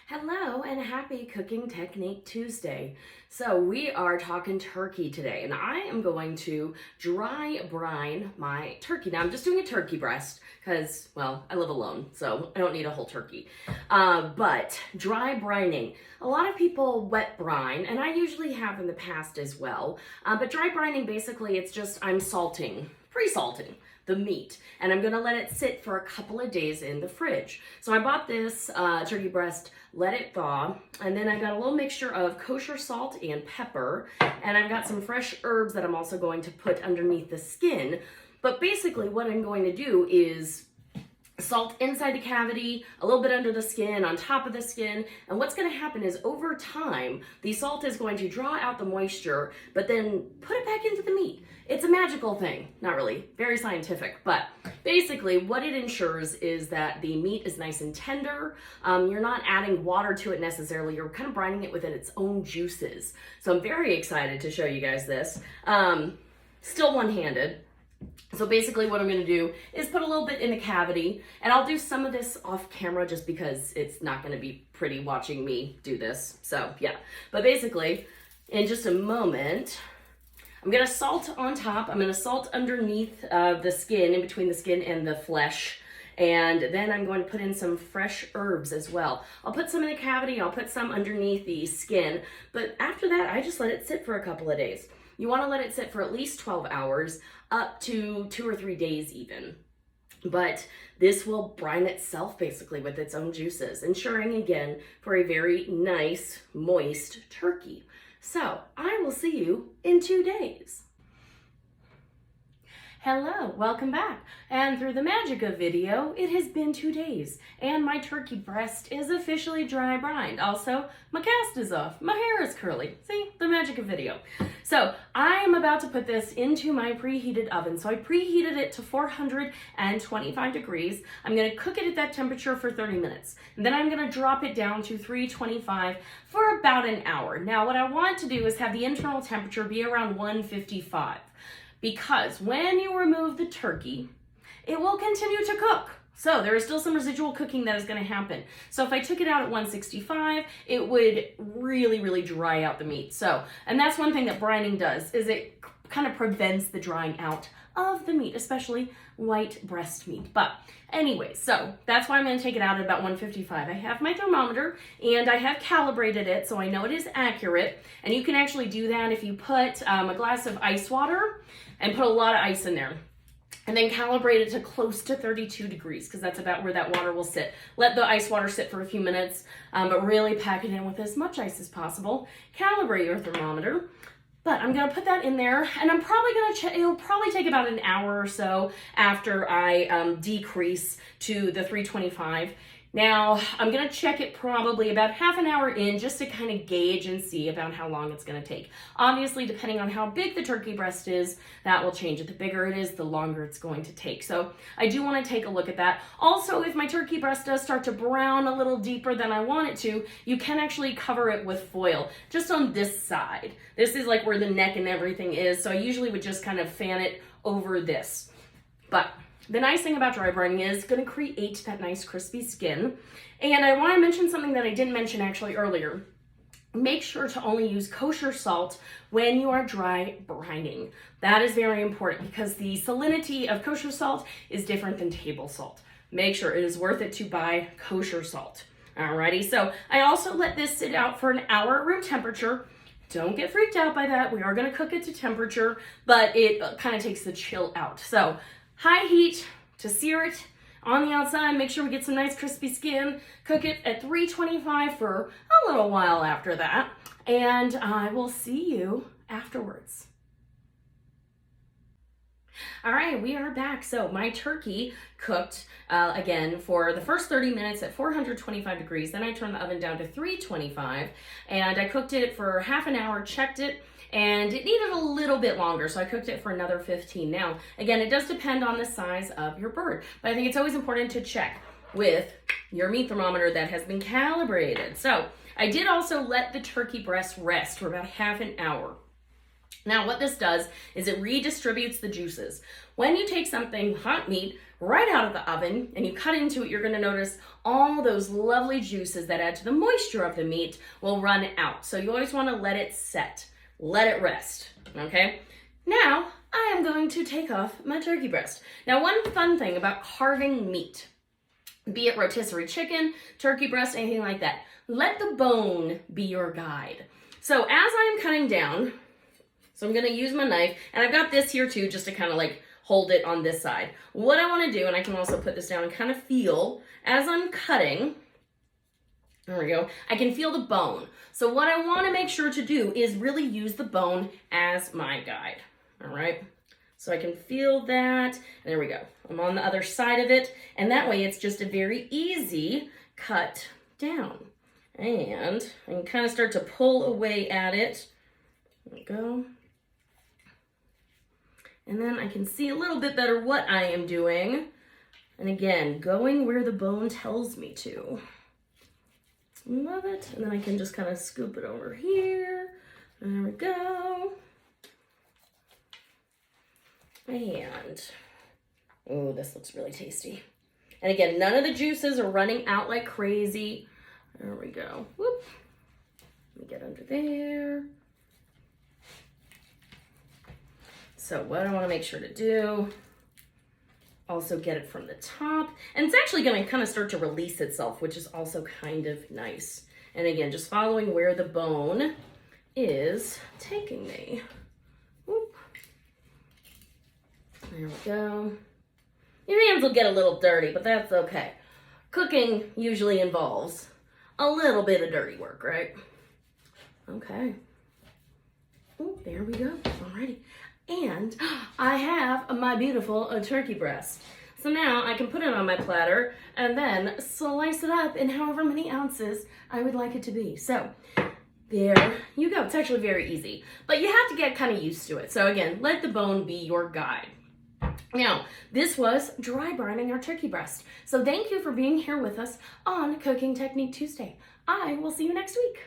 Hello and happy Cooking Technique Tuesday. So we are talking turkey today, and I am going to dry brine my turkey. Now I'm just doing a turkey breast because, well, I live alone, so I don't need a whole turkey. But dry brining. A lot of people wet brine, and I usually have in the past as well. But dry brining, basically, it's just I'm salting, pre-salting the meat, and I'm gonna let it sit for a couple of days in the fridge. So I bought this turkey breast, let it thaw, and then I got a little mixture of kosher salt and pepper, and I've got some fresh herbs that I'm also going to put underneath the skin. But basically what I'm going to do is salt inside the cavity, a little bit under the skin, on top of the skin, and what's going to happen is over time, the salt is going to draw out the moisture, but then put it back into the meat. It's a magical thing. Not really, very scientific, but basically what it ensures is that the meat is nice and tender. You're not adding water to it necessarily, you're kind of brining it within its own juices. So I'm very excited to show you guys this. Still one-handed. So basically what I'm going to do is put a little bit in the cavity, and I'll do some of this off camera just because it's not going to be pretty watching me do this. So yeah, but basically in just a moment, I'm going to salt on top. I'm going to salt underneath the skin, in between the skin and the flesh. And then I'm going to put in some fresh herbs as well. I'll put some in the cavity, I'll put some underneath the skin, but after that, I just let it sit for a couple of days. You want to let it sit for at least 12 hours, up to 2 or 3 days even. But this will brine itself basically with its own juices, ensuring again for a very nice, moist turkey. So I will see you in 2 days. Hello, welcome back. And through the magic of video, it has been 2 days, and my turkey breast is officially dry brined. Also, my cast is off, my hair is curly. See, the magic of video. So I am about to put this into my preheated oven. So I preheated it to 425 degrees. I'm gonna cook it at that temperature for 30 minutes. And then I'm gonna drop it down to 325 for about an hour. Now what I want to do is have the internal temperature be around 155. Because when you remove the turkey, it will continue to cook. So there is still some residual cooking that is going to happen. So if I took it out at 165, it would really dry out the meat. So, and that's one thing that brining does, is it kind of prevents the drying out of the meat, especially white breast meat. But anyway, so that's why I'm going to take it out at about 155. I have my thermometer and I have calibrated it so I know it is accurate. And you can actually do that if you put a glass of ice water and put a lot of ice in there. And then calibrate it to close to 32 degrees because that's about where that water will sit. Let the ice water sit for a few minutes, but really pack it in with as much ice as possible. Calibrate your thermometer. But I'm gonna put that in there, and I'm probably gonna check, it'll probably take about an hour or so after I decrease to the 325. Now, I'm gonna check it probably about half an hour in just to kind of gauge and see about how long it's gonna take. Obviously, depending on how big the turkey breast is, that will change it. The bigger it is, the longer it's going to take. So I do wanna take a look at that. Also, if my turkey breast does start to brown a little deeper than I want it to, you can actually cover it with foil, just on this side. This is like where the neck and everything is, so I usually would just kind of fan it over this. But the nice thing about dry brining is it's going to create that nice crispy skin. And I want to mention something that I didn't mention actually earlier. Make sure to only use kosher salt when you are dry brining. That is very important because the salinity of kosher salt is different than table salt. Make sure it is worth it to buy kosher salt. Alrighty, so I also let this sit out for an hour at room temperature. Don't get freaked out by that. We are going to cook it to temperature, but it kind of takes the chill out. So high heat to sear it on the outside. Make sure we get some nice crispy skin. Cook it at 325 for a little while after that. And I will see you afterwards. All right, we are back. So my turkey cooked again for the first 30 minutes at 425 degrees. Then I turned the oven down to 325 and I cooked it for half an hour, checked it, and it needed a little bit longer, so I cooked it for another 15. Now, again, it does depend on the size of your bird, but I think it's always important to check with your meat thermometer that has been calibrated. So I did also let the turkey breast rest for about half an hour. Now, what this does is it redistributes the juices. When you take something, hot meat, right out of the oven and you cut into it, you're going to notice all those lovely juices that add to the moisture of the meat will run out. So you always want to let it set, let it rest, okay? Now, I am going to take off my turkey breast. Now, one fun thing about carving meat, be it rotisserie chicken, turkey breast, anything like that, let the bone be your guide. So as I'm cutting down, so I'm going to use my knife, and I've got this here too, just to kind of like hold it on this side. What I want to do, and I can also put this down and kind of feel, as I'm cutting, there we go, I can feel the bone. So what I want to make sure to do is really use the bone as my guide, all right? So I can feel that, and there we go. I'm on the other side of it, and that way it's just a very easy cut down. And I can kind of start to pull away at it. There we go. And then I can see a little bit better what I am doing. And again, going where the bone tells me to. Love it. And then I can just kind of scoop it over here. There we go. And, oh, this looks really tasty. And again, none of the juices are running out like crazy. There we go. Whoop. Let me get under there. So what I want to make sure to do, also get it from the top. And it's actually going to kind of start to release itself, which is also kind of nice. And again, just following where the bone is taking me. Whoop. There we go. Your hands will get a little dirty, but that's okay. Cooking usually involves a little bit of dirty work, right? Okay. Oh, there we go. Alrighty. And I have my beautiful turkey breast. So now I can put it on my platter and then slice it up in however many ounces I would like it to be. So there you go. It's actually very easy, but you have to get kind of used to it. So again, let the bone be your guide. Now, this was dry brining our turkey breast. So thank you for being here with us on Cooking Technique Tuesday. I will see you next week.